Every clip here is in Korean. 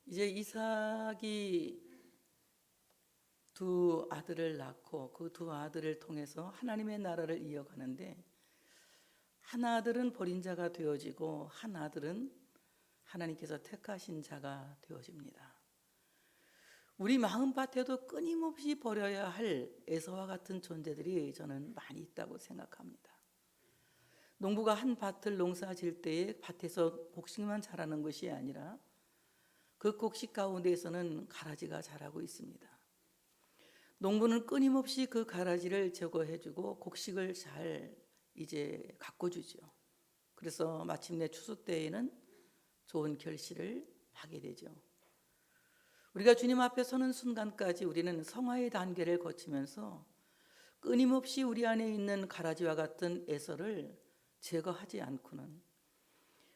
이제 이삭이 두 아들을 낳고 그 두 아들을 통해서 하나님의 나라를 이어가는데, 한 아들은 버린 자가 되어지고 한 아들은 하나님께서 택하신 자가 되어집니다. 우리 마음밭에도 끊임없이 버려야 할 에서와 같은 존재들이 저는 많이 있다고 생각합니다. 농부가 한 밭을 농사 지을 때에 밭에서 곡식만 자라는 것이 아니라 그 곡식 가운데에서는 가라지가 자라고 있습니다. 농부는 끊임없이 그 가라지를 제거해주고 곡식을 잘 이제 가꿔주죠. 그래서 마침내 추수 때에는 좋은 결실을 하게 되죠. 우리가 주님 앞에 서는 순간까지 우리는 성화의 단계를 거치면서 끊임없이 우리 안에 있는 가라지와 같은 에서를 제거하지 않고는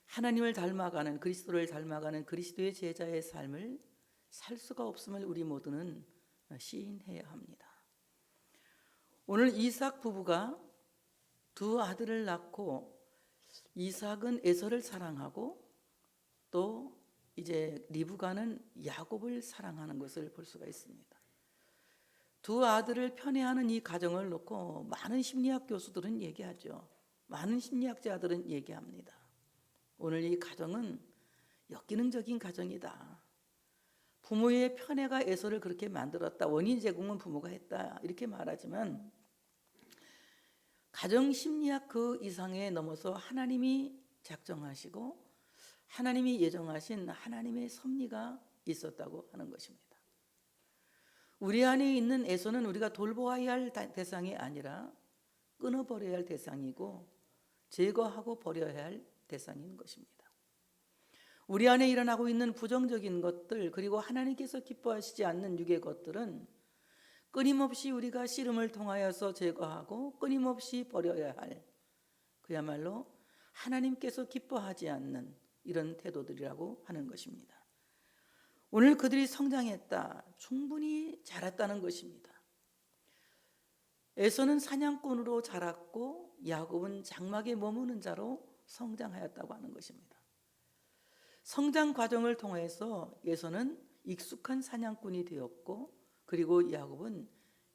하나님을 닮아가는, 그리스도를 닮아가는 그리스도의 제자의 삶을 살 수가 없음을 우리 모두는 시인해야 합니다. 오늘 이삭 부부가 두 아들을 낳고, 이삭은 에서를 사랑하고 또 이제 리브가는 야곱을 사랑하는 것을 볼 수가 있습니다. 두 아들을 편애하는 이 가정을 놓고 많은 심리학 교수들은 얘기하죠. 많은 심리학자들은 얘기합니다. 오늘 이 가정은 역기능적인 가정이다. 부모의 편애가 에서를 그렇게 만들었다. 원인 제공은 부모가 했다. 이렇게 말하지만 가정 심리학 그 이상에 넘어서 하나님이 작정하시고 하나님이 예정하신 하나님의 섭리가 있었다고 하는 것입니다. 우리 안에 있는 에서는 우리가 돌보아야 할 대상이 아니라 끊어버려야 할 대상이고 제거하고 버려야 할 대상인 것입니다. 우리 안에 일어나고 있는 부정적인 것들, 그리고 하나님께서 기뻐하시지 않는 육의 것들은 끊임없이 우리가 씨름을 통하여서 제거하고 끊임없이 버려야 할, 그야말로 하나님께서 기뻐하지 않는 이런 태도들이라고 하는 것입니다. 오늘 그들이 성장했다, 충분히 자랐다는 것입니다. 에서는 사냥꾼으로 자랐고 야곱은 장막에 머무는 자로 성장하였다고 하는 것입니다. 성장 과정을 통해서 에서는 익숙한 사냥꾼이 되었고, 그리고 야곱은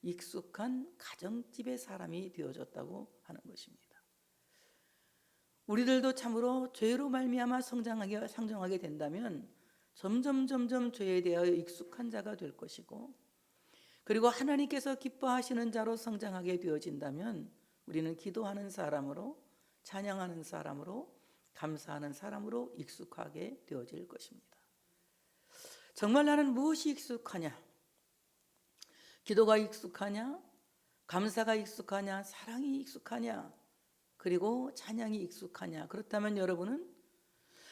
익숙한 가정집의 사람이 되어졌다고 하는 것입니다. 우리들도 참으로 죄로 말미암아 성장하게 된다면 점점 죄에 대하여 익숙한 자가 될 것이고, 그리고 하나님께서 기뻐하시는 자로 성장하게 되어진다면 우리는 기도하는 사람으로, 찬양하는 사람으로, 감사하는 사람으로 익숙하게 되어질 것입니다. 정말 나는 무엇이 익숙하냐? 기도가 익숙하냐? 감사가 익숙하냐? 사랑이 익숙하냐? 그리고 찬양이 익숙하냐? 그렇다면 여러분은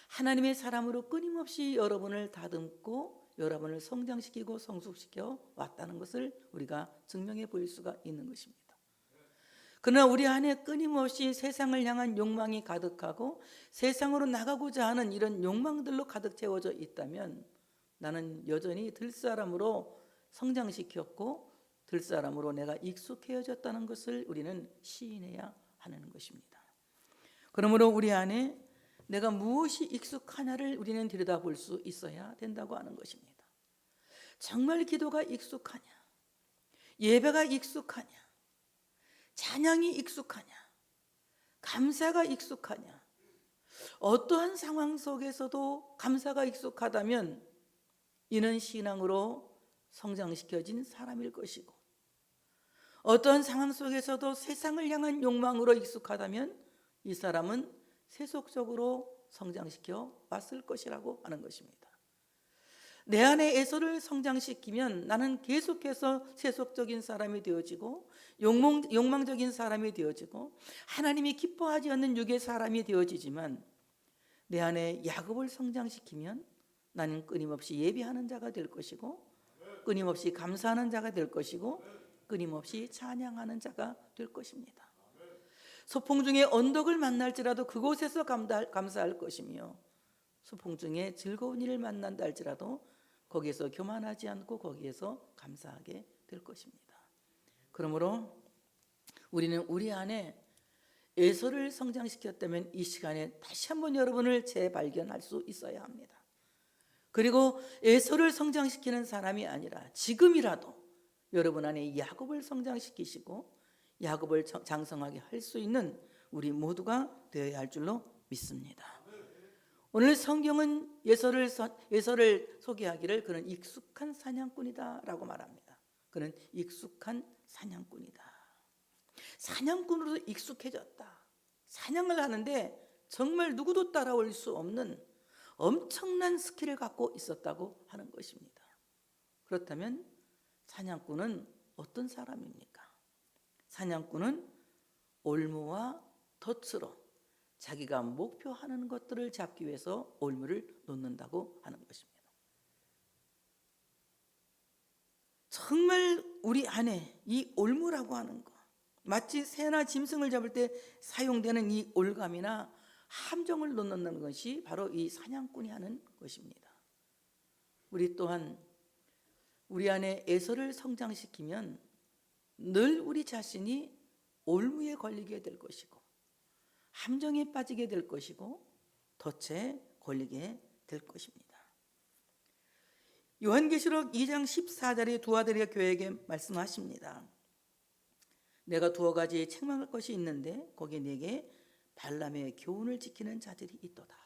하나님의 사람으로 끊임없이 여러분을 다듬고 여러분을 성장시키고 성숙시켜 왔다는 것을 우리가 증명해 보일 수가 있는 것입니다. 그러나 우리 안에 끊임없이 세상을 향한 욕망이 가득하고 세상으로 나가고자 하는 이런 욕망들로 가득 채워져 있다면 나는 여전히 들사람으로 성장시켰고 들사람으로 내가 익숙해졌다는 것을 우리는 시인해야 하는 것입니다. 그러므로 우리 안에 내가 무엇이 익숙하냐를 우리는 들여다볼 수 있어야 된다고 하는 것입니다. 정말 기도가 익숙하냐? 예배가 익숙하냐? 찬양이 익숙하냐? 감사가 익숙하냐? 어떠한 상황 속에서도 감사가 익숙하다면 이는 신앙으로 성장시켜진 사람일 것이고, 어떠한 상황 속에서도 세상을 향한 욕망으로 익숙하다면 이 사람은 세속적으로 성장시켜 왔을 것이라고 하는 것입니다. 내 안에 에서를 성장시키면 나는 계속해서 세속적인 사람이 되어지고 욕망적인 사람이 되어지고 하나님이 기뻐하지 않는 육의 사람이 되어지지만, 내 안에 야곱을 성장시키면 나는 끊임없이 예배하는 자가 될 것이고 끊임없이 감사하는 자가 될 것이고 끊임없이 찬양하는 자가 될 것입니다. 소풍 중에 언덕을 만날지라도 그곳에서 감사할 것이며, 소풍 중에 즐거운 일을 만난다 할지라도 거기에서 교만하지 않고 거기에서 감사하게 될 것입니다. 그러므로 우리는 우리 안에 에서를 성장시켰다면 이 시간에 다시 한번 여러분을 재발견할 수 있어야 합니다. 그리고 에서를 성장시키는 사람이 아니라 지금이라도 여러분 안에 야곱을 성장시키시고 야곱을 장성하게 할 수 있는 우리 모두가 되어야 할 줄로 믿습니다. 오늘 성경은 예서를 소개하기를 그는 익숙한 사냥꾼이다라고 말합니다. 그는 익숙한 사냥꾼이다. 사냥꾼으로 익숙해졌다. 사냥을 하는데 정말 누구도 따라올 수 없는 엄청난 스킬을 갖고 있었다고 하는 것입니다. 그렇다면 사냥꾼은 어떤 사람입니까? 사냥꾼은 올무와 덫으로 자기가 목표하는 것들을 잡기 위해서 올무를 놓는다고 하는 것입니다. 정말 우리 안에 이 올무라고 하는 것, 마치 새나 짐승을 잡을 때 사용되는 이 올감이나 함정을 놓는 것이 바로 이 사냥꾼이 하는 것입니다. 우리 또한 우리 안에 에서를 성장시키면 늘 우리 자신이 올무에 걸리게 될 것이고 함정에 빠지게 될 것이고 덫에 걸리게 될 것입니다. 요한계시록 2장 14절에 두 아들의 교회에게 말씀하십니다. 내가 두어 가지 책망할 것이 있는데 거기에 네게 발람의 교훈을 지키는 자들이 있도다.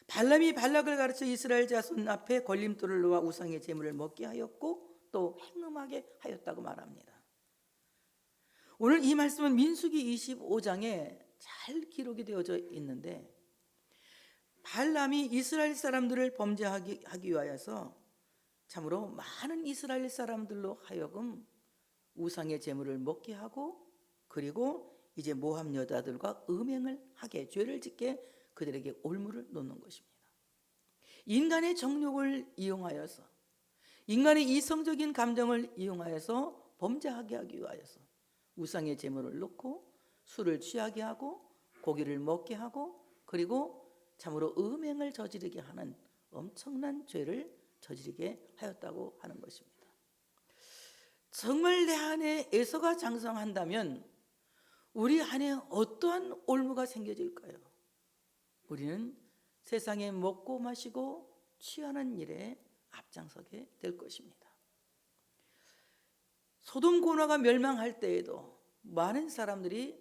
발람이 발락을 가르쳐 이스라엘 자손 앞에 걸림돌을 놓아 우상의 제물을 먹게 하였고 또 행음하게 하였다고 말합니다. 오늘 이 말씀은 민수기 25장에 잘 기록이 되어져 있는데 발람이 이스라엘 사람들을 범죄하기 위하여서 참으로 많은 이스라엘 사람들로 하여금 우상의 제물을 먹게 하고 그리고 이제 모함 여자들과 음행을 하게 죄를 짓게 그들에게 올무를 놓는 것입니다. 인간의 정욕을 이용하여서 인간의 이성적인 감정을 이용하여서 범죄하게 하기 위하여서 우상의 제물을 놓고 술을 취하게 하고 고기를 먹게 하고 그리고 참으로 음행을 저지르게 하는 엄청난 죄를 저지르게 하였다고 하는 것입니다. 정말 내 안에 에서가 장성한다면 우리 안에 어떠한 올무가 생겨질까요? 우리는 세상에 먹고 마시고 취하는 일에 앞장서게 될 것입니다. 소돔 고모라가 멸망할 때에도 많은 사람들이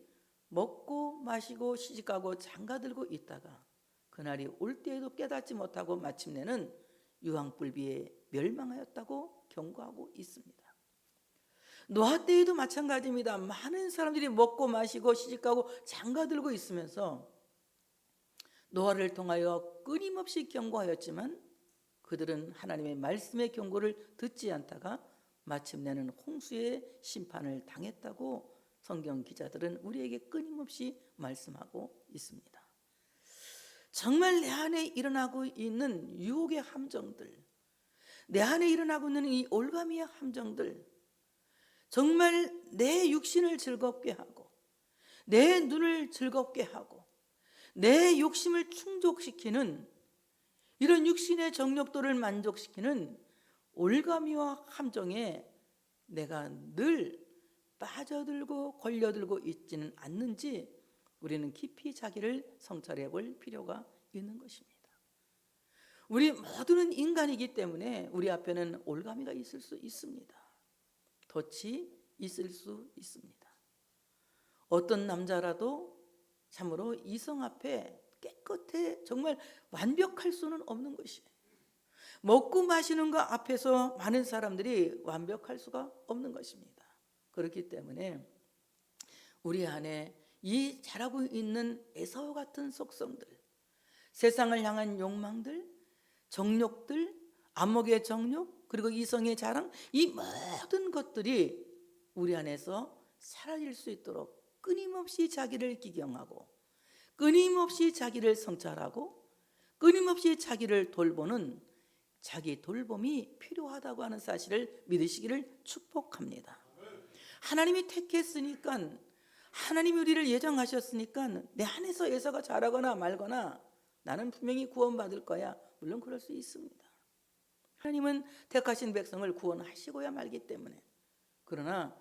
먹고 마시고 시집가고 장가들고 있다가 그날이 올 때에도 깨닫지 못하고 마침내는 유황불비에 멸망하였다고 경고하고 있습니다. 노아 때에도 마찬가지입니다. 많은 사람들이 먹고 마시고 시집가고 장가들고 있으면서 노아를 통하여 끊임없이 경고하였지만 그들은 하나님의 말씀의 경고를 듣지 않다가 마침내는 홍수의 심판을 당했다고 성경 기자들은 우리에게 끊임없이 말씀하고 있습니다. 정말 내 안에 일어나고 있는 유혹의 함정들, 내 안에 일어나고 있는 이 올가미의 함정들, 정말 내 육신을 즐겁게 하고 내 눈을 즐겁게 하고 내 욕심을 충족시키는 이런 육신의 정욕도를 만족시키는 올가미와 함정에 내가 늘 빠져들고 걸려들고 있지는 않는지 우리는 깊이 자기를 성찰해 볼 필요가 있는 것입니다. 우리 모두는 인간이기 때문에 우리 앞에는 올가미가 있을 수 있습니다. 덫이 있을 수 있습니다. 어떤 남자라도 참으로 이성 앞에 깨끗해 정말 완벽할 수는 없는 것이에요. 먹고 마시는 것 앞에서 많은 사람들이 완벽할 수가 없는 것입니다. 그렇기 때문에 우리 안에 이 자라고 있는 에사와 같은 속성들, 세상을 향한 욕망들, 정욕들, 안목의 정욕, 그리고 이성의 자랑, 이 모든 것들이 우리 안에서 사라질 수 있도록 끊임없이 자기를 기경하고 끊임없이 자기를 성찰하고 끊임없이 자기를 돌보는 자기 돌봄이 필요하다고 하는 사실을 믿으시기를 축복합니다. 하나님이 택했으니까, 하나님이 우리를 예정하셨으니까 내 안에서 에서가 자라거나 말거나 나는 분명히 구원받을 거야. 물론 그럴 수 있습니다. 하나님은 택하신 백성을 구원하시고야 말기 때문에. 그러나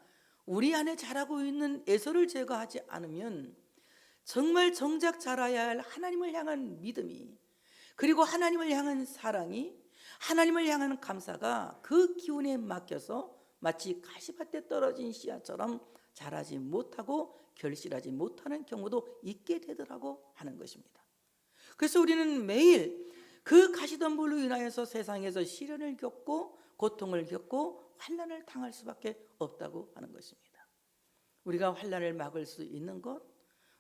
우리 안에 자라고 있는 에서를 제거하지 않으면 정말 정작 자라야 할 하나님을 향한 믿음이, 그리고 하나님을 향한 사랑이, 하나님을 향한 감사가 그 기운에 맡겨서 마치 가시밭에 떨어진 씨앗처럼 자라지 못하고 결실하지 못하는 경우도 있게 되더라고 하는 것입니다. 그래서 우리는 매일 그 가시덤불로 인하여서 세상에서 시련을 겪고 고통을 겪고 환난을 당할 수밖에 없다고 하는 것입니다. 우리가 환난을 막을 수 있는 것,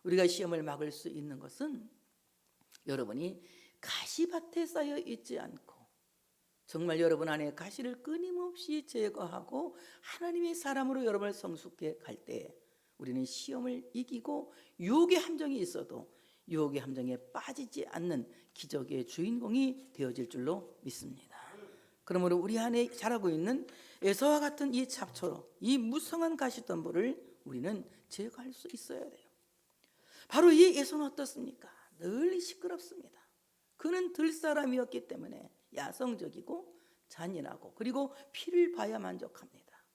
우리가 시험을 막을 수 있는 것은 여러분이 가시밭에 쌓여 있지 않고 정말 여러분 안에 가시를 끊임없이 제거하고 하나님의 사람으로 여러분을 성숙해 갈 때 우리는 시험을 이기고 유혹의 함정이 있어도 유혹의 함정에 빠지지 않는 기적의 주인공이 되어질 줄로 믿습니다. 그러므로 우리 안에 자라고 있는 에서와 같은 이 잡초, 이 무성한 가시덤불을 우리는 제거할 수 있어야 돼요. 바로 이 에서는 어떻습니까? 늘 시끄럽습니다. 그는 들사람이었기 때문에 야성적이고 잔인하고 그리고 피를 봐야 만족합니다.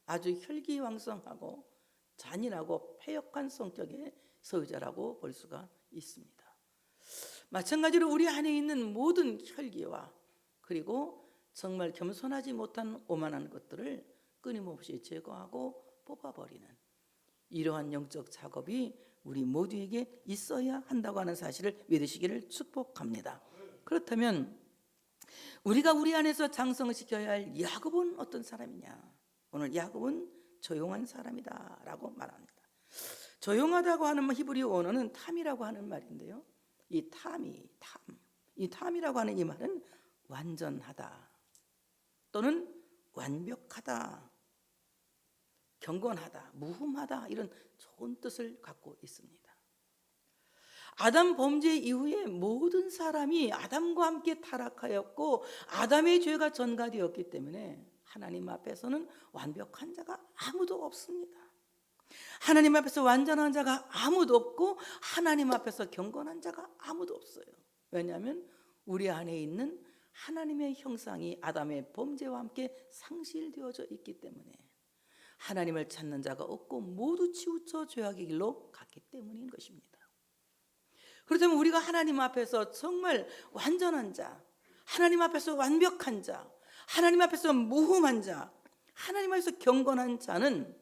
아주 혈기왕성하고 잔인하고 패역한 성격의 소유자라고 볼 수가 있습니다. 마찬가지로 우리 안에 있는 모든 혈기와 그리고 정말 겸손하지 못한 오만한 것들을 끊임없이 제거하고 뽑아버리는 이러한 영적 작업이 우리 모두에게 있어야 한다고 하는 사실을 믿으시기를 축복합니다. 그렇다면 우리가 우리 안에서 장성시켜야 할 야곱은 어떤 사람이냐? 오늘 야곱은 조용한 사람이다 라고 말합니다. 조용하다고 하는 히브리 언어는 탐이라고 하는 말인데요, 이 탐이라고 하는 이 말은 완전하다 또는 완벽하다, 경건하다, 무흠하다 이런 좋은 뜻을 갖고 있습니다. 아담 범죄 이후에 모든 사람이 아담과 함께 타락하였고 아담의 죄가 전가되었기 때문에 하나님 앞에서는 완벽한 자가 아무도 없습니다. 하나님 앞에서 완전한 자가 아무도 없고 하나님 앞에서 경건한 자가 아무도 없어요. 왜냐하면 우리 안에 있는 하나님의 형상이 아담의 범죄와 함께 상실되어져 있기 때문에 하나님을 찾는 자가 없고 모두 치우쳐 죄악의 길로 갔기 때문인 것입니다. 그렇다면 우리가 하나님 앞에서 정말 완전한 자, 하나님 앞에서 완벽한 자, 하나님 앞에서 무흠한 자, 하나님 앞에서 경건한 자는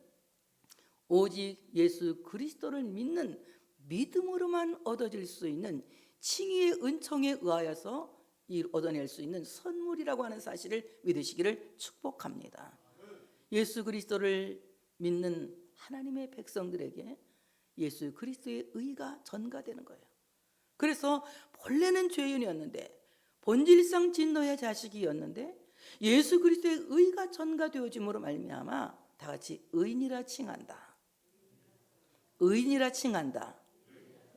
오직 예수 그리스도를 믿는 믿음으로만 얻어질 수 있는 칭의의 은총에 의하여서 얻어낼 수 있는 선물이라고 하는 사실을 믿으시기를 축복합니다. 예수 그리스도를 믿는 하나님의 백성들에게 예수 그리스도의 의가 전가되는 거예요. 그래서 본래는 죄인이었는데 본질상 진노의 자식이었는데 예수 그리스도의 의가 전가되어짐으로 말미암아 다 같이 의인이라 칭한다. 의인이라 칭한다.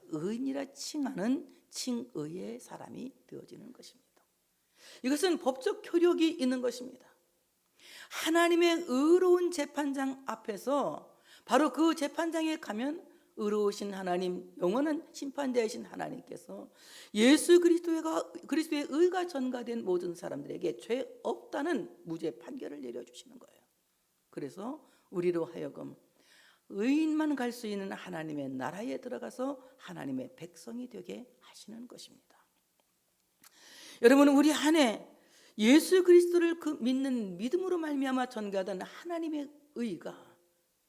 의인이라 칭하는 칭의의 사람이 되어지는 것입니다. 이것은 법적 효력이 있는 것입니다. 하나님의 의로운 재판장 앞에서 바로 그 재판장에 가면 의로우신 하나님, 영원한 심판자이신 하나님께서 예수 그리스도의 의가 전가된 모든 사람들에게 죄 없다는 무죄 판결을 내려주시는 거예요. 그래서 우리로 하여금 의인만 갈 수 있는 하나님의 나라에 들어가서 하나님의 백성이 되게 하시는 것입니다. 여러분, 우리 안에 예수 그리스도를 믿는 믿음으로 말미암아 전가된 하나님의 의가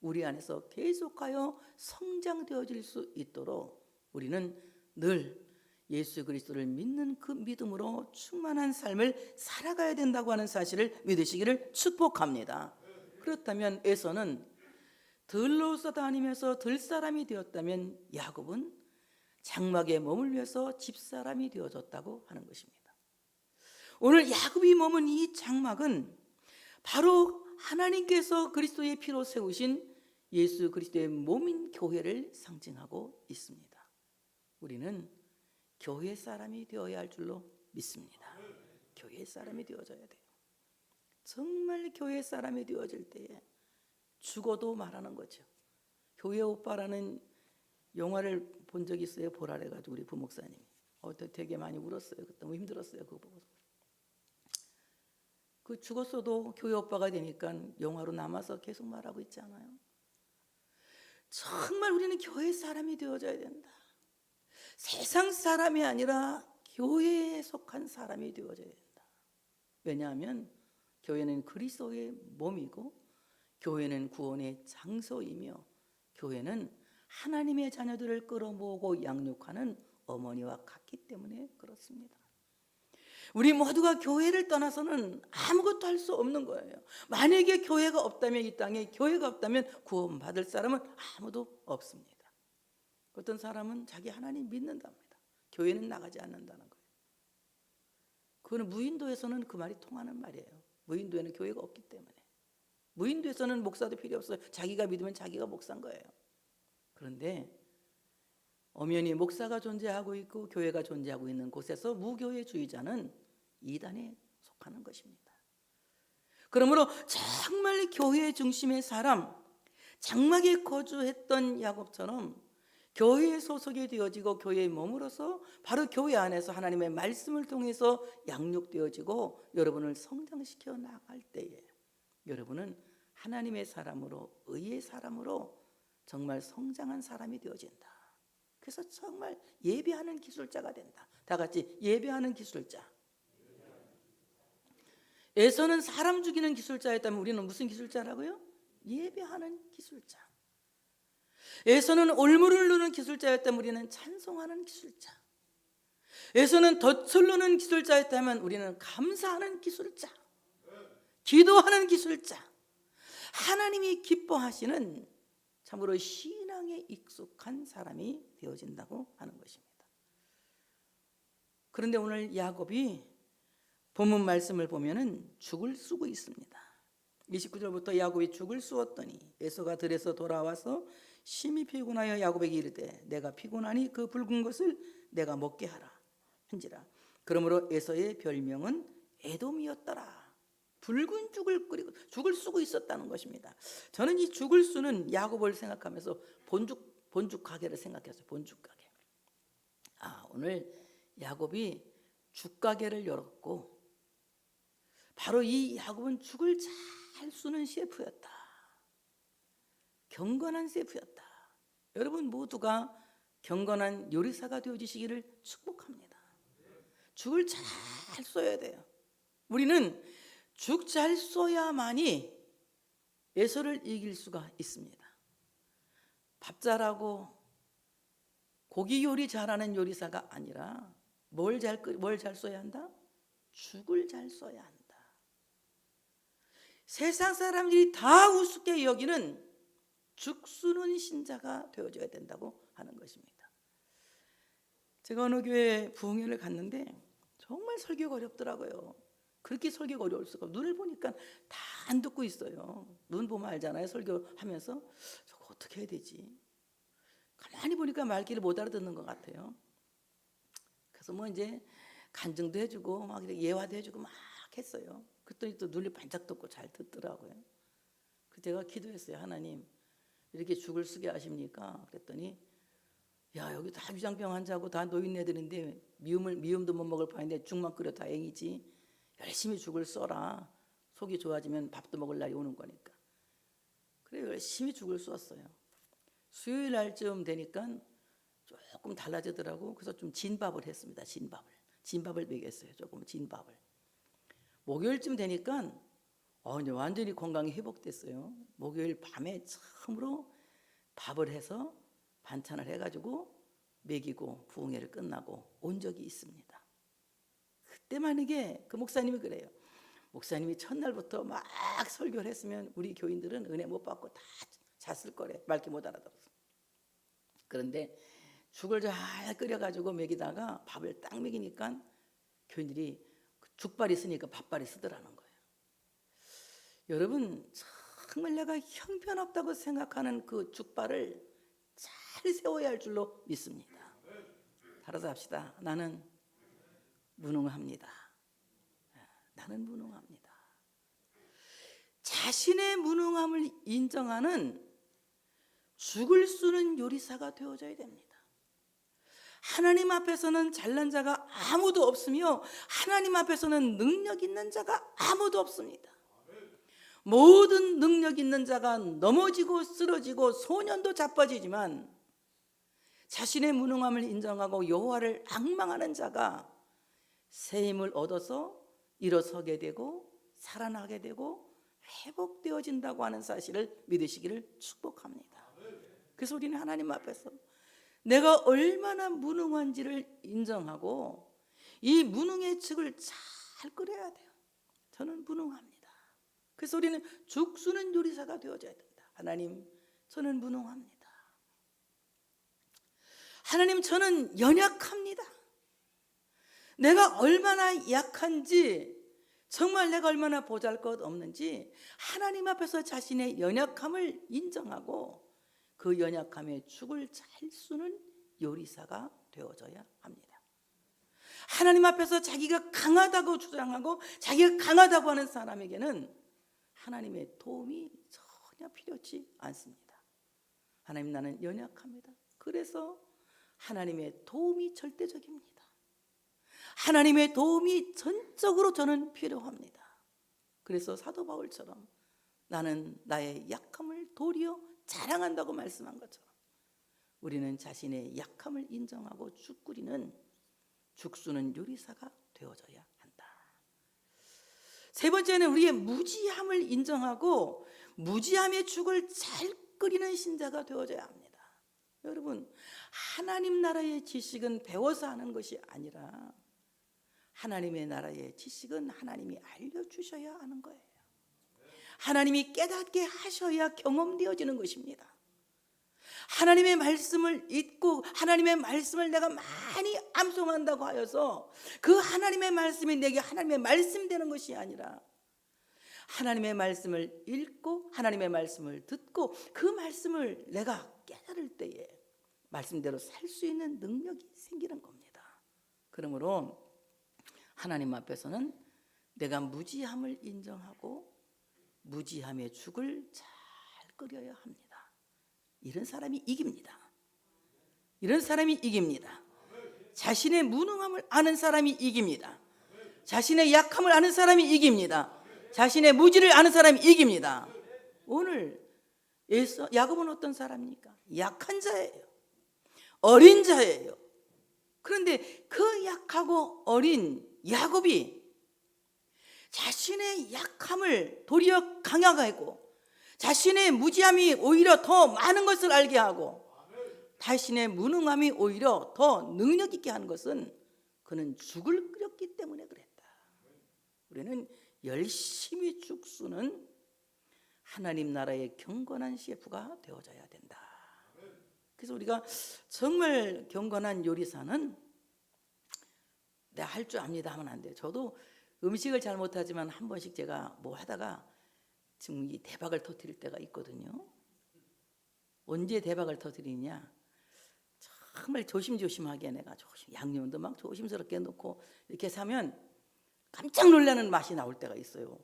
우리 안에서 계속하여 성장되어질 수 있도록 우리는 늘 예수 그리스도를 믿는 그 믿음으로 충만한 삶을 살아가야 된다고 하는 사실을 믿으시기를 축복합니다. 그렇다면 에서는 들로서 다니면서 들사람이 되었다면 야곱은 장막에 머물면서 집사람이 되어졌다고 하는 것입니다. 오늘 야곱이 머문 이 장막은 바로 하나님께서 그리스도의 피로 세우신 예수 그리스도의 몸인 교회를 상징하고 있습니다. 우리는 교회 사람이 되어야 할 줄로 믿습니다. 교회 사람이 되어져야 돼요. 정말 교회 사람이 되어질 때에 죽어도 말하는 거죠. 교회 오빠라는 영화를 본 적이 있어요. 보라 그래가지고 우리 부목사님이 되게 많이 울었어요. 그때 너무 힘들었어요. 그거 보고서. 그 죽었어도 교회 오빠가 되니까 영화로 남아서 계속 말하고 있지 않아요? 정말 우리는 교회 사람이 되어져야 된다. 세상 사람이 아니라 교회에 속한 사람이 되어져야 된다. 왜냐하면 교회는 그리스도의 몸이고 교회는 구원의 장소이며 교회는 하나님의 자녀들을 끌어모으고 양육하는 어머니와 같기 때문에 그렇습니다. 우리 모두가 교회를 떠나서는 아무것도 할 수 없는 거예요. 만약에 교회가 없다면, 이 땅에 교회가 없다면 구원받을 사람은 아무도 없습니다. 어떤 사람은 자기 하나님 믿는답니다. 교회는 나가지 않는다는 거예요. 그거는 무인도에서는 그 말이 통하는 말이에요. 무인도에는 교회가 없기 때문에. 무인도에서는 목사도 필요 없어요. 자기가 믿으면 자기가 목사인 거예요. 그런데 엄연히 목사가 존재하고 있고 교회가 존재하고 있는 곳에서 무교회주의자는 이단에 속하는 것입니다. 그러므로 정말 교회 중심의 사람, 장막에 거주했던 야곱처럼 교회에 소속이 되어지고 교회에 머물어서 바로 교회 안에서 하나님의 말씀을 통해서 양육되어지고 여러분을 성장시켜 나갈 때에 여러분은 하나님의 사람으로, 의의 사람으로 정말 성장한 사람이 되어진다. 그래서 정말 예배하는 기술자가 된다. 다 같이 예배하는 기술자. 에서는 사람 죽이는 기술자였다면 우리는 무슨 기술자라고요? 예배하는 기술자. 에서는 올무를 누는 기술자였다면 우리는 찬송하는 기술자. 에서는 덫을 누는 기술자였다면 우리는 감사하는 기술자, 기도하는 기술자. 하나님이 기뻐하시는 참으로 신앙에 익숙한 사람이 되어진다고 하는 것입니다. 그런데 오늘 야곱이 본문 말씀을 보면은 죽을 쓰고 있습니다. 29절부터 야곱이 죽을 쑤었더니 에서가 들에서 돌아와서 심히 피곤하여 야곱에게 이르되 내가 피곤하니 그 붉은 것을 내가 먹게 하라 한지라. 그러므로 에서의 별명은 에돔이었더라. 붉은 죽을 끓이고 죽을 쓰고 있었다는 것입니다. 저는 이 죽을 쓰는 야곱을 생각하면서 본죽 가게를 생각했어요. 본죽 가게. 오늘 야곱이 죽 가게를 열었고 바로 이 야곱은 죽을 잘 쓰는 셰프였다. 경건한 셰프였다. 여러분 모두가 경건한 요리사가 되어지시기를 축복합니다. 죽을 잘 써야 돼요. 우리는 죽 잘 써야만이 에서를 이길 수가 있습니다. 밥 잘하고 고기 요리 잘하는 요리사가 아니라 뭘 잘 써야 한다? 죽을 잘 써야 한다. 세상 사람들이 다 우습게 여기는 죽쓰는 신자가 되어줘야 된다고 하는 것입니다. 제가 어느 교회 부흥회를 갔는데 정말 설교가 어렵더라고요. 그렇게 설교가 어려울 수가 없어요. 눈을 보니까 다 안 듣고 있어요. 눈 보면 알잖아요. 설교하면서 저거 어떻게 해야 되지? 가만히 보니까 말귀를 못 알아듣는 것 같아요. 그래서 뭐 이제 간증도 해주고 막 예화도 해주고 막 했어요. 그랬더니 또 눈이 반짝 뜨고 잘 듣더라고요. 그 제가 기도했어요. 하나님 이렇게 죽을 쓰게 하십니까? 그랬더니 야 여기 다 위장병 환자고 다 노인네들인데 미움도 못 먹을 판인데 죽만 끓여 다행이지. 열심히 죽을 써라. 속이 좋아지면 밥도 먹을 날이 오는 거니까. 그래 열심히 죽을 썼어요. 수요일 날쯤 되니까 조금 달라지더라고. 그래서 좀 진밥을 했습니다. 진밥을 먹였어요. 조금 진밥을. 목요일쯤 되니까 이제 완전히 건강이 회복됐어요. 목요일 밤에 처음으로 밥을 해서 반찬을 해가지고 먹이고 부흥회를 끝나고 온 적이 있습니다. 그때 만약에 그 목사님이 그래요. 목사님이 첫날부터 막 설교를 했으면 우리 교인들은 은혜 못 받고 다 잤을 거래. 말귀 못 알아들어서. 그런데 죽을 잘 끓여가지고 먹이다가 밥을 딱 먹이니까 교인들이 죽발이 쓰니까 밥발이 쓰더라는 거예요. 여러분 정말 내가 형편없다고 생각하는 그 죽발을 잘 세워야 할 줄로 믿습니다. 따라서 합시다. 나는 무능합니다. 나는 무능합니다. 자신의 무능함을 인정하는 죽을 쓰는 요리사가 되어져야 됩니다. 하나님 앞에서는 잘난 자가 아무도 없으며 하나님 앞에서는 능력 있는 자가 아무도 없습니다. 모든 능력 있는 자가 넘어지고 쓰러지고 소년도 자빠지지만 자신의 무능함을 인정하고 여호와를 앙망하는 자가 새 힘을 얻어서 일어서게 되고 살아나게 되고 회복되어진다고 하는 사실을 믿으시기를 축복합니다. 그래서 우리는 하나님 앞에서 내가 얼마나 무능한지를 인정하고 이 무능의 죽을 잘 끓여야 돼요. 저는 무능합니다. 그래서 우리는 죽수는 요리사가 되어져야 된다. 하나님, 저는 무능합니다. 하나님, 저는 연약합니다. 내가 얼마나 약한지, 정말 내가 얼마나 보잘것없는지 하나님 앞에서 자신의 연약함을 인정하고 그 연약함의 죽을 잘 쓰는 요리사가 되어져야 합니다. 하나님 앞에서 자기가 강하다고 주장하고 자기가 강하다고 하는 사람에게는 하나님의 도움이 전혀 필요치 않습니다. 하나님, 나는 연약합니다. 그래서 하나님의 도움이 절대적입니다. 하나님의 도움이 전적으로 저는 필요합니다. 그래서 사도 바울처럼 나는 나의 약함을 도리어 자랑한다고 말씀한 것처럼 우리는 자신의 약함을 인정하고 죽수는 요리사가 되어져야 한다. 세 번째는 우리의 무지함을 인정하고 무지함의 죽을 잘 끓이는 신자가 되어져야 합니다. 여러분, 하나님 나라의 지식은 배워서 하는 것이 아니라 하나님의 나라의 지식은 하나님이 알려주셔야 하는 거예요. 하나님이 깨닫게 하셔야 경험되어지는 것입니다. 하나님의 말씀을 읽고 하나님의 말씀을 내가 많이 암송한다고 하여서 그 하나님의 말씀이 내게 하나님의 말씀 되는 것이 아니라 하나님의 말씀을 읽고 하나님의 말씀을 듣고 그 말씀을 내가 깨달을 때에 말씀대로 살 수 있는 능력이 생기는 겁니다. 그러므로 하나님 앞에서는 내가 무지함을 인정하고 무지함의 죽을 잘 끓여야 합니다. 이런 사람이 이깁니다. 이런 사람이 이깁니다. 자신의 무능함을 아는 사람이 이깁니다. 자신의 약함을 아는 사람이 이깁니다. 자신의 무지를 아는 사람이 이깁니다. 오늘 야곱은 어떤 사람입니까? 약한 자예요. 어린 자예요. 그런데 그 약하고 어린 야곱이 자신의 약함을 도리어 강하게 하고 자신의 무지함이 오히려 더 많은 것을 알게 하고 자신의 무능함이 오히려 더 능력 있게 하는 것은 그는 죽을 끓였기 때문에 그랬다. 우리는 열심히 죽수는 하나님 나라의 경건한 셰프가 되어져야 된다. 그래서 우리가 정말 경건한 요리사는 내가 할 줄 압니다 하면 안 돼요. 저도 음식을 잘 못하지만 한 번씩 제가 뭐 하다가 지금 이 대박을 터뜨릴 때가 있거든요. 언제 대박을 터뜨리냐? 정말 조심조심하게 내가 양념도 막 조심스럽게 넣고 이렇게 사면 깜짝 놀라는 맛이 나올 때가 있어요.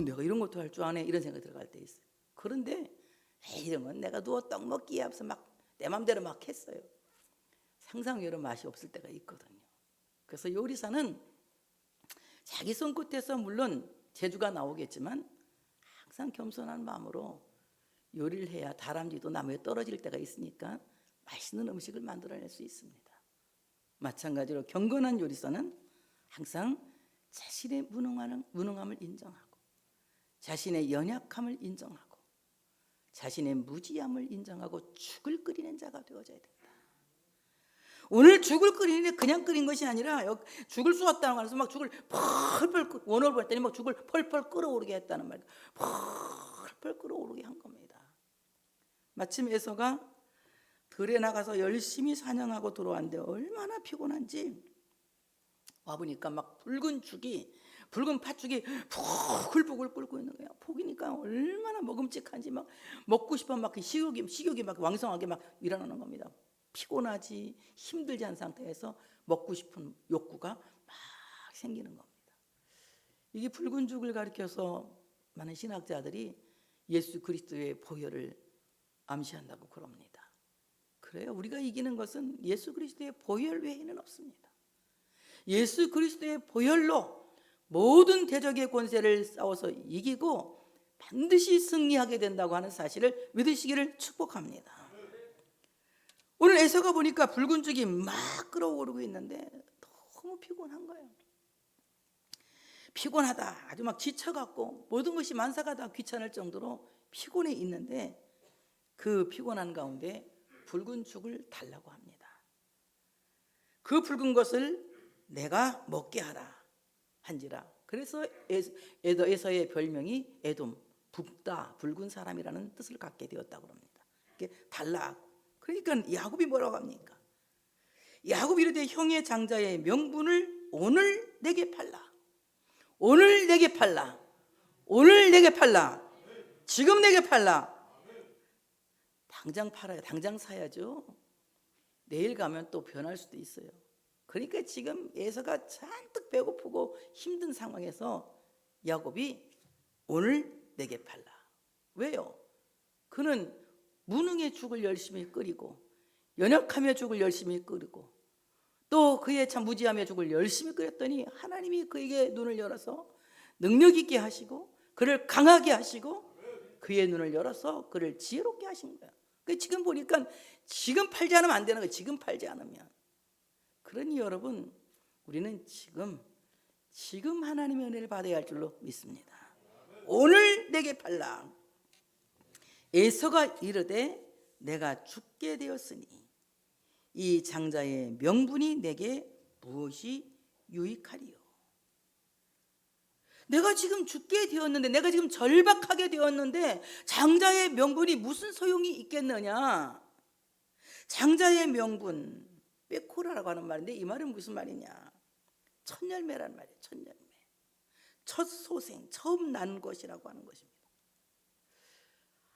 내가 이런 것도 할 줄 아네 이런 생각이 들어갈 때 있어요. 그런데 이런 건 내가 누워 떡 먹기에 앞서 막 내 맘대로 막 했어요. 상상외로 맛이 없을 때가 있거든요. 그래서 요리사는 자기 손끝에서 물론 재주가 나오겠지만 항상 겸손한 마음으로 요리를 해야 다람쥐도 나무에 떨어질 때가 있으니까 맛있는 음식을 만들어낼 수 있습니다. 마찬가지로 경건한 요리사는 항상 자신의 무능함을 인정하고 자신의 연약함을 인정하고 자신의 무지함을 인정하고 죽을 끓이는 자가 되어져야 된다. 오늘 죽을 끓이는데 그냥 끓인 것이 아니라 죽을 쏘았다는 말에서 막 죽을 펄펄 원어를 볼 때는 막 죽을 펄펄 끓어오르게 했다는 말이에요. 펄펄 끓어오르게 한 겁니다. 마침 에서가 들에 나가서 열심히 사냥하고 들어왔는데 얼마나 피곤한지 와보니까 막 붉은 팥죽이 부글부글 끓고 있는 거야. 보기니까 얼마나 먹음직한지 막 먹고 싶어 막 식욕이 막 왕성하게 막 일어나는 겁니다. 피곤하지 힘들지 않은 상태에서 먹고 싶은 욕구가 막 생기는 겁니다. 이게 붉은 죽을 가리켜서 많은 신학자들이 예수 그리스도의 보혈을 암시한다고 그럽니다. 그래요. 우리가 이기는 것은 예수 그리스도의 보혈 외에는 없습니다. 예수 그리스도의 보혈로 모든 대적의 권세를 싸워서 이기고 반드시 승리하게 된다고 하는 사실을 믿으시기를 축복합니다. 오늘 에서가 보니까 붉은 죽이 막 끓어오르고 있는데 너무 피곤한 거예요. 피곤하다, 아주 막 지쳐갖고 모든 것이 만사가 다 귀찮을 정도로 피곤해 있는데 그 피곤한 가운데 붉은 죽을 달라고 합니다. 그 붉은 것을 내가 먹게 하라 한지라. 그래서 에서의 별명이 에돔, 붉다, 붉은 사람이라는 뜻을 갖게 되었다고 합니다. 이게 달라. 그러니까 야곱이 뭐라고 합니까? 야곱이 이르되 형의 장자의 명분을 오늘 내게 팔라. 오늘 내게 팔라. 오늘 내게 팔라. 지금 내게 팔라. 당장 팔아요. 당장 사야죠. 내일 가면 또 변할 수도 있어요. 그러니까 지금 에서가 잔뜩 배고프고 힘든 상황에서 야곱이 오늘 내게 팔라. 왜요? 그는 무능의 죽을 열심히 끓이고 연약하며 죽을 열심히 끓이고 또 그의 참 무지하며 죽을 열심히 끓였더니 하나님이 그에게 눈을 열어서 능력 있게 하시고 그를 강하게 하시고 그의 눈을 열어서 그를 지혜롭게 하신 거야. 지금 보니까 지금 팔지 않으면 안 되는 거예요. 지금 팔지 않으면. 그러니 여러분, 우리는 지금 하나님의 은혜를 받아야 할 줄로 믿습니다. 오늘 내게 팔라. 에서가 이르되 내가 죽게 되었으니 이 장자의 명분이 내게 무엇이 유익하리요? 내가 지금 죽게 되었는데, 내가 지금 절박하게 되었는데 장자의 명분이 무슨 소용이 있겠느냐? 장자의 명분, 빼코라라고 하는 말인데 이 말은 무슨 말이냐? 첫 열매란 말이에요. 첫 열매, 첫 소생, 처음 난 것이라고 하는 것입니다.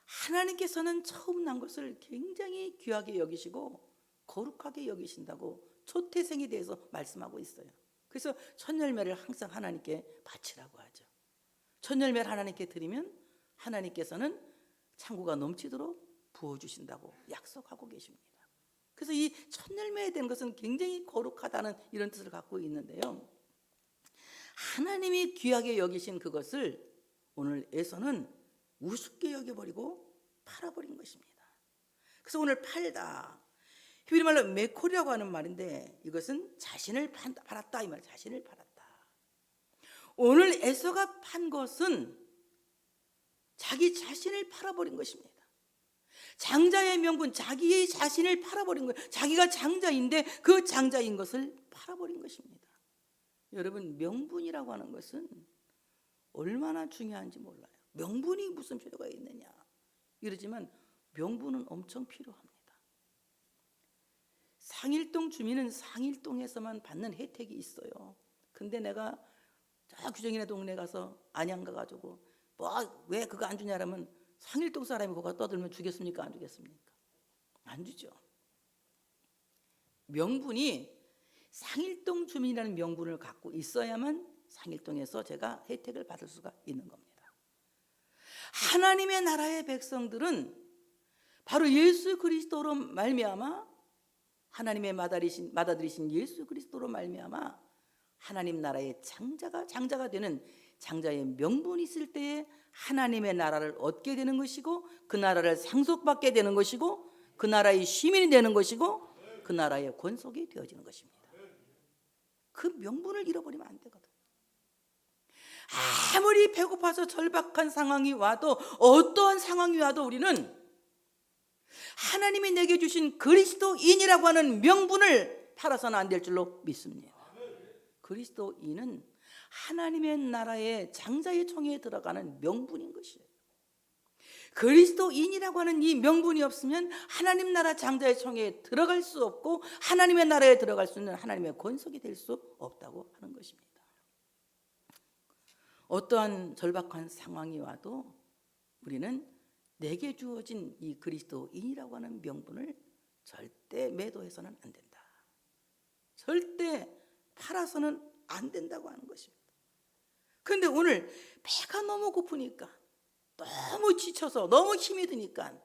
하나님께서는 처음 난 것을 굉장히 귀하게 여기시고 거룩하게 여기신다고 초태생에 대해서 말씀하고 있어요. 그래서 첫 열매를 항상 하나님께 바치라고 하죠. 첫 열매를 하나님께 드리면 하나님께서는 창고가 넘치도록 부어주신다고 약속하고 계십니다. 그래서 이 첫 열매에 대한 것은 굉장히 거룩하다는 이런 뜻을 갖고 있는데요, 하나님이 귀하게 여기신 그것을 오늘 에서는 우습게 여겨버리고 팔아버린 것입니다. 그래서 오늘 팔다, 히브리 말로 메콜이라고 하는 말인데 이것은 자신을 팔았다 이 말. 자신을 팔았다. 오늘 에서가 판 것은 자기 자신을 팔아버린 것입니다. 장자의 명분, 자기의 자신을 팔아버린 거예요. 자기가 장자인데 그 장자인 것을 팔아버린 것입니다. 여러분, 명분이라고 하는 것은 얼마나 중요한지 몰라요. 명분이 무슨 필요가 있느냐 이러지만 명분은 엄청 필요합니다. 상일동 주민은 상일동에서만 받는 혜택이 있어요. 근데 내가 저 규정이네 동네 가서 안양 가가지고 왜 그거 안 주냐라면 상일동 사람이 그거 떠들면 주겠습니까? 안 주겠습니까? 안 주죠. 명분이 상일동 주민이라는 명분을 갖고 있어야만 상일동에서 제가 혜택을 받을 수가 있는 겁니다. 하나님의 나라의 백성들은 바로 예수 그리스도로 말미암아, 하나님의 맏아들이신 예수 그리스도로 말미암아 하나님 나라의 장자가 되는 장자의 명분이 있을 때에 하나님의 나라를 얻게 되는 것이고 그 나라를 상속받게 되는 것이고 그 나라의 시민이 되는 것이고 그 나라의 권속이 되어지는 것입니다. 그 명분을 잃어버리면 안 되거든. 아무리 배고파서 절박한 상황이 와도, 어떠한 상황이 와도 우리는 하나님이 내게 주신 그리스도인이라고 하는 명분을 팔아서는 안 될 줄로 믿습니다. 그리스도인은 하나님의 나라의 장자의 총회에 들어가는 명분인 것이에요. 그리스도인이라고 하는 이 명분이 없으면 하나님 나라 장자의 총회에 들어갈 수 없고 하나님의 나라에 들어갈 수 있는 하나님의 권속이 될 수 없다고 하는 것입니다. 어떠한 절박한 상황이 와도 우리는 내게 주어진 이 그리스도인이라고 하는 명분을 절대 매도해서는 안 된다. 절대 팔아서는 안 된다고 하는 것입니다. 그런데 오늘 배가 너무 고프니까, 너무 지쳐서 너무 힘이 드니까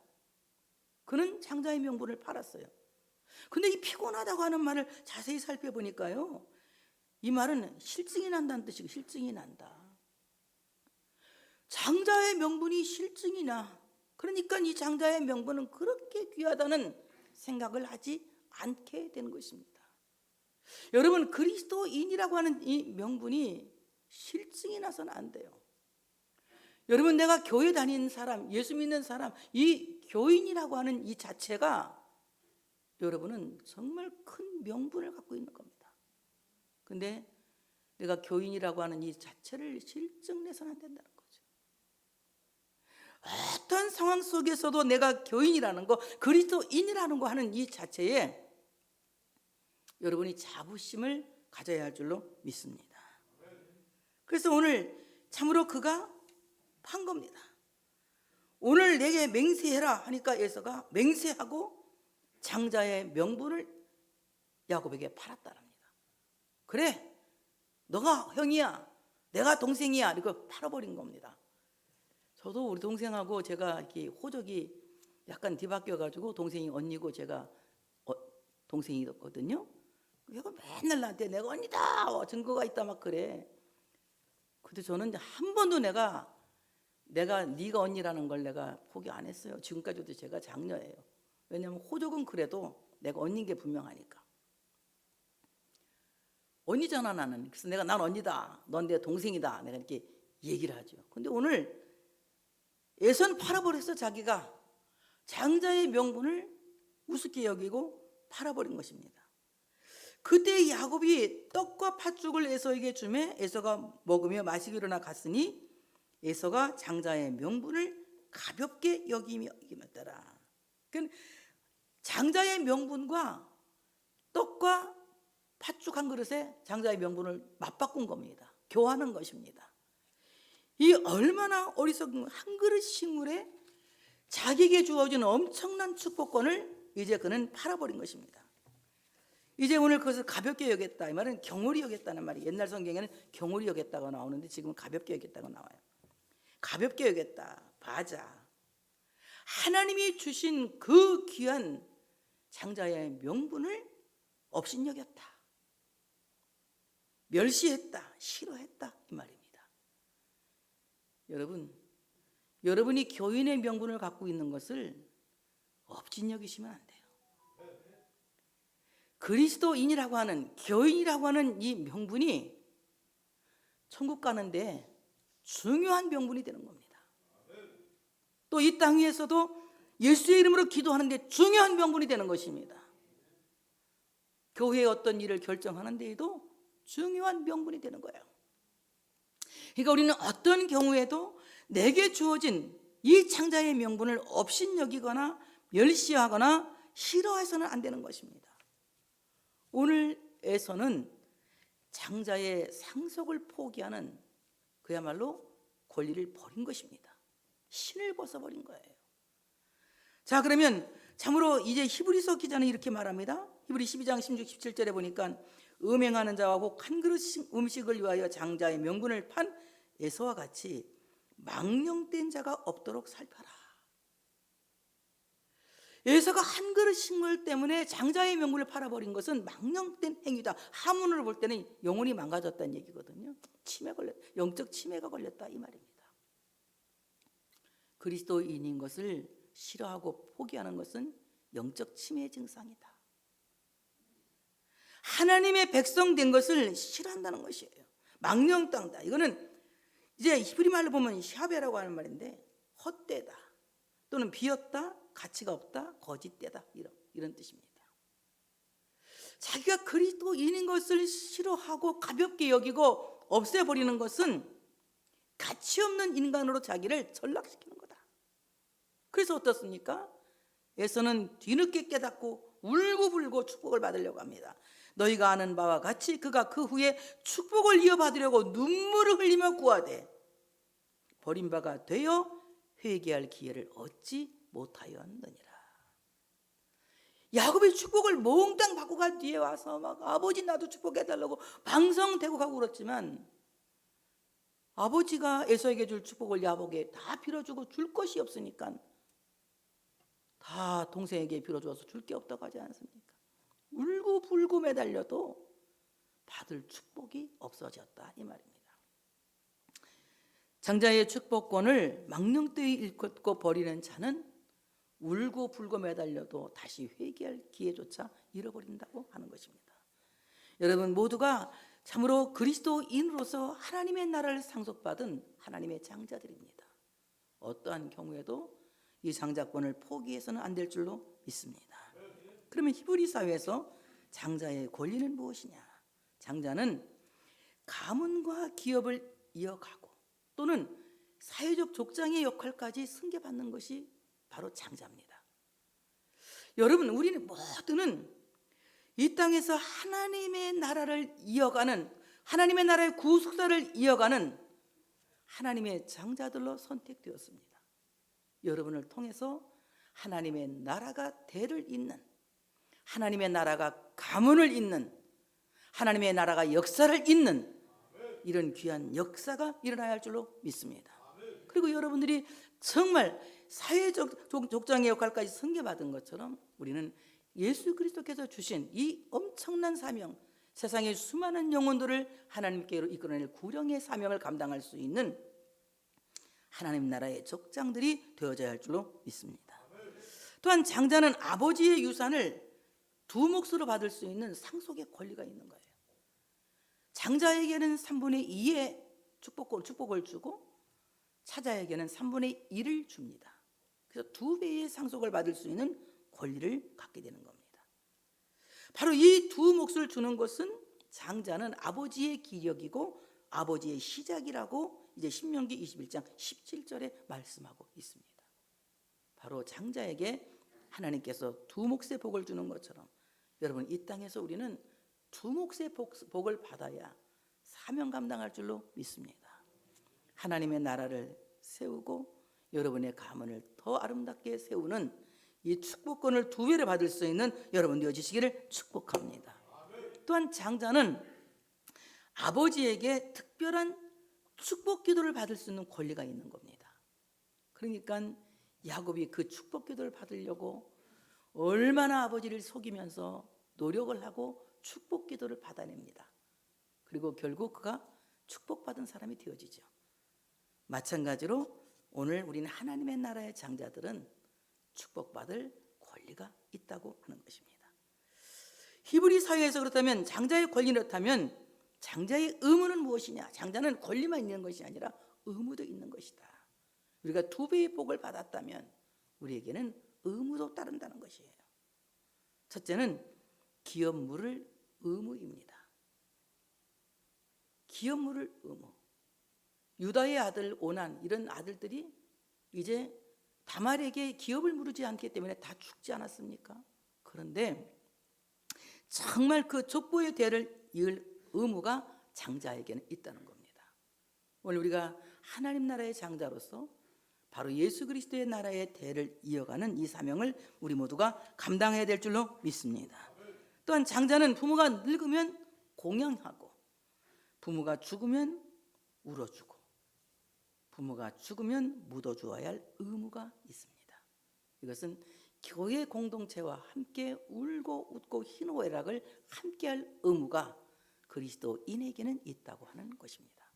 그는 장자의 명분을 팔았어요. 근데 이 피곤하다고 하는 말을 자세히 살펴보니까요, 이 말은 실증이 난다는 뜻이고, 실증이 난다. 장자의 명분이 실증이 나. 그러니까 이 장자의 명분은 그렇게 귀하다는 생각을 하지 않게 되는 것입니다. 여러분, 그리스도인이라고 하는 이 명분이 실증이 나서는 안 돼요. 여러분, 내가 교회 다니는 사람, 예수 믿는 사람, 이 교인이라고 하는 이 자체가 여러분은 정말 큰 명분을 갖고 있는 겁니다. 근데 내가 교인이라고 하는 이 자체를 실증내서는 안 된다는 거죠. 어떤 상황 속에서도 내가 교인이라는 거, 그리스도인이라는 거 하는 이 자체에 여러분이 자부심을 가져야 할 줄로 믿습니다. 그래서 오늘 참으로 그가 판 겁니다. 오늘 내게 맹세해라 하니까 에서가 맹세하고 장자의 명분을 야곱에게 팔았다랍니다. 그래, 너가 형이야, 내가 동생이야, 이거 팔아버린 겁니다. 저도 우리 동생하고 제가 이렇게 호적이 약간 뒤바뀌어가지고 동생이 언니고 제가 동생이었거든요. 얘가 맨날 나한테 내가 언니다, 증거가 있다 막 그래. 근데 저는 한 번도 내가 네가 언니라는 걸 내가 포기 안 했어요. 지금까지도 제가 장녀예요. 왜냐하면 호적은 그래도 내가 언니인 게 분명하니까. 언니잖아 나는. 그래서 난 언니다, 넌 내 동생이다, 내가 이렇게 얘기를 하죠. 근데 오늘 에서는 팔아버렸어. 자기가 장자의 명분을 우습게 여기고 팔아버린 것입니다. 그때 야곱이 떡과 팥죽을 에서에게 주매 에서가 먹으며 마시기로 일어나 갔으니 에서가 장자의 명분을 가볍게 여기었더라. 그러니까 장자의 명분과 떡과 팥죽 한 그릇에 장자의 명분을 맞바꾼 겁니다. 교환한 것입니다. 이 얼마나 어리석은 한 그릇 식물에 자기에게 주어진 엄청난 축복권을 이제 그는 팔아버린 것입니다. 이제 오늘 그것을 가볍게 여겼다, 이 말은 경홀히 여겼다는 말이, 옛날 성경에는 경홀히 여겼다고 나오는데 지금은 가볍게 여겼다고 나와요. 가볍게 여겼다, 바자. 하나님이 주신 그 귀한 장자의 명분을 업신여겼다, 멸시했다, 싫어했다, 이 말입니다. 여러분이 교인의 명분을 갖고 있는 것을 업신여기시면 안 돼요. 그리스도인이라고 하는, 교인이라고 하는 이 명분이 천국 가는데 중요한 명분이 되는 겁니다. 또 이 땅 위에서도 예수의 이름으로 기도하는데 중요한 명분이 되는 것입니다. 교회의 어떤 일을 결정하는 데에도 중요한 명분이 되는 거예요. 그러니까 우리는 어떤 경우에도 내게 주어진 이 창자의 명분을 업신여기거나 멸시하거나 싫어해서는 안 되는 것입니다. 오늘에서는 장자의 상속을 포기하는 그야말로 권리를 버린 것입니다. 신을 벗어버린 거예요. 자, 그러면 참으로 이제 히브리서 기자는 이렇게 말합니다. 히브리 12장 16, 17절에 보니까 음행하는 자와 혹 한 그릇 음식을 위하여 장자의 명분을 판 에서와 같이 망령된 자가 없도록 살펴라. 에서가 한 그릇 식물 때문에 장자의 명분을 팔아버린 것은 망령된 행위다. 하문으로 볼 때는 영혼이 망가졌다는 얘기거든요. 영적 치매가 걸렸다, 이 말입니다. 그리스도인인 것을 싫어하고 포기하는 것은 영적 치매의 증상이다. 하나님의 백성 된 것을 싫어한다는 것이에요. 망령땅다. 이거는 이제 히브리 말로 보면 샤베라고 하는 말인데 헛되다, 또는 비었다, 가치가 없다, 거짓되다, 이런 뜻입니다. 자기가 그리스도인인 것을 싫어하고 가볍게 여기고 없애버리는 것은 가치 없는 인간으로 자기를 전락시키는 거다. 그래서 어떻습니까? 에서는 뒤늦게 깨닫고 울고불고 축복을 받으려고 합니다. 너희가 아는 바와 같이 그가 그 후에 축복을 이어받으려고 눈물을 흘리며 구하되 버림바가 되어 회개할 기회를 얻지 못하였느니라. 야곱의 축복을 몽땅 받고 간 뒤에 와서 막 아버지 나도 축복해달라고 방성대고 가고 그렇지만 아버지가 에서에게 줄 축복을 야곱에게 다 빌어주고 줄 것이 없으니까 다 동생에게 빌어주어서 줄 게 없다고 하지 않습니까? 울고불고 매달려도 받을 축복이 없어졌다, 이 말입니다. 장자의 축복권을 망령되이 잃고 버리는 자는 울고불고 매달려도 다시 회개할 기회조차 잃어버린다고 하는 것입니다. 여러분 모두가 참으로 그리스도인으로서 하나님의 나라를 상속받은 하나님의 장자들입니다. 어떠한 경우에도 이 장자권을 포기해서는 안 될 줄로 믿습니다. 그러면 히브리 사회에서 장자의 권리는 무엇이냐? 장자는 가문과 기업을 이어가고 또는 사회적 족장의 역할까지 승계받는 것이 바로 장자입니다. 여러분, 우리는 모두는 이 땅에서 하나님의 나라를 이어가는, 하나님의 나라의 구속사를 이어가는 하나님의 장자들로 선택되었습니다. 여러분을 통해서 하나님의 나라가 대를 잇는, 하나님의 나라가 가문을 잇는, 하나님의 나라가 역사를 잇는 이런 귀한 역사가 일어나야 할 줄로 믿습니다. 그리고 여러분들이 정말 사회적 족장의 역할까지 승계받은 것처럼 우리는 예수 그리스도께서 주신 이 엄청난 사명, 세상의 수많은 영혼들을 하나님께로 이끌어낼 구령의 사명을 감당할 수 있는 하나님 나라의 족장들이 되어져야 할 줄로 믿습니다. 또한 장자는 아버지의 유산을 두 몫으로 받을 수 있는 상속의 권리가 있는 거예요. 장자에게는 3분의 2의 축복을 주고 차자에게는 3분의 1을 줍니다. 그래서 2배의 상속을 받을 수 있는 권리를 갖게 되는 겁니다. 바로 이 두 몫을 주는 것은 장자는 아버지의 기력이고 아버지의 시작이라고 이제 신명기 21장 17절에 말씀하고 있습니다. 바로 장자에게 하나님께서 두 몫의 복을 주는 것처럼 여러분, 이 땅에서 우리는 두 몫의 복을 받아야 사명 감당할 줄로 믿습니다. 하나님의 나라를 세우고 여러분의 가문을 더 아름답게 세우는 이 축복권을 2배를 받을 수 있는 여러분 되어지시기를 축복합니다. 또한 장자는 아버지에게 특별한 축복 기도를 받을 수 있는 권리가 있는 겁니다. 그러니까 야곱이 그 축복 기도를 받으려고 얼마나 아버지를 속이면서 노력을 하고 축복 기도를 받아냅니다. 그리고 결국 그가 축복받은 사람이 되어지죠. 마찬가지로 오늘 우리는 하나님의 나라의 장자들은 축복받을 권리가 있다고 하는 것입니다. 히브리 사회에서 그렇다면 장자의 권리는 그렇다면 장자의 의무는 무엇이냐? 장자는 권리만 있는 것이 아니라 의무도 있는 것이다. 우리가 2배의 복을 받았다면 우리에게는 의무도 따른다는 것이에요. 첫째는 기업 물을 의무입니다. 기업 물을 의무. 유다의 아들 오난 이런 아들들이 이제 다말에게 기업을 물지 않기 때문에 다 죽지 않았습니까? 그런데 정말 그 족보의 대를 이을 의무가 장자에게는 있다는 겁니다. 오늘 우리가 하나님 나라의 장자로서 바로 예수 그리스도의 나라의 대를 이어가는 이 사명을 우리 모두가 감당해야 될 줄로 믿습니다. 또한 장자는 부모가 늙으면 공양하고 부모가 죽으면 울어주고 부모가 죽으면 묻어주어야 할 의무가 있습니다. 이것은 교회 공동체와 함께 울고 웃고 희노애락을 함께할 의무가 그리스도인에게는 있다고 하는 것입니다.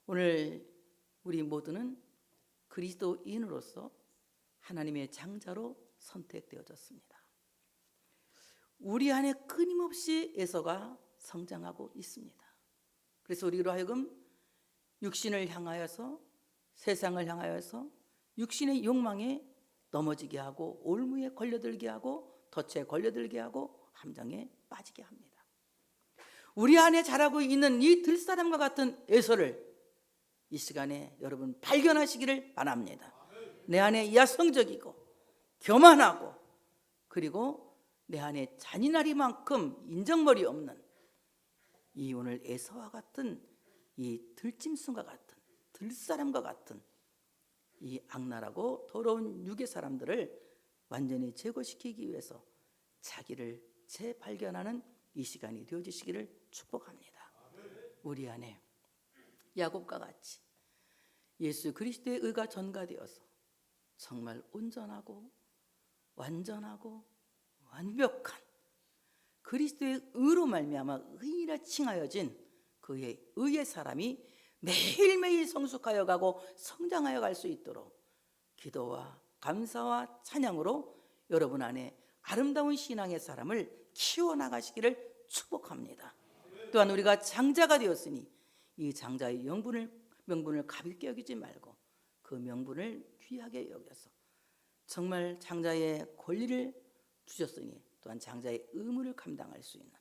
오늘 우리 모두는 그리스도인으로서 하나님의 장자로 선택되어졌습니다. 우리 안에 끊임없이 에서가 성장하고 있습니다. 그래서 우리로 하여금 육신을 향하여서 세상을 향하여서 육신의 욕망에 넘어지게 하고 올무에 걸려들게 하고 덫에 걸려들게 하고 함정에 빠지게 합니다. 우리 안에 자라고 있는 이 들사람과 같은 에서를 이 시간에 여러분 발견하시기를 바랍니다. 내 안에 야성적이고 교만하고 그리고 내 안에 잔인하리만큼 인정머리 없는 이 오늘 에서와 같은 이 들짐승과 같은 들사람과 같은 이 악랄하고 더러운 육의 사람들을 완전히 제거시키기 위해서 자기를 재발견하는 이 시간이 되어지시기를 축복합니다. 우리 안에 야곱과 같이 예수 그리스도의 의가 전가되어서 정말 온전하고 완전하고 완벽한 그리스도의 의로 말미암아 의인이라 칭하여진 그의 의의 사람이 매일매일 성숙하여 가고 성장하여 갈 수 있도록 기도와 감사와 찬양으로 여러분 안에 아름다운 신앙의 사람을 키워나가시기를 축복합니다. 또한 우리가 장자가 되었으니 이 장자의 명분을 가볍게 여기지 말고 그 명분을 귀하게 여겨서 정말 장자의 권리를 주셨으니 또한 장자의 의무를 감당할 수 있는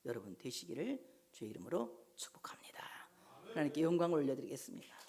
여러분 되시기를 주의 이름으로 축복합니다. 하나님께 영광을 올려드리겠습니다.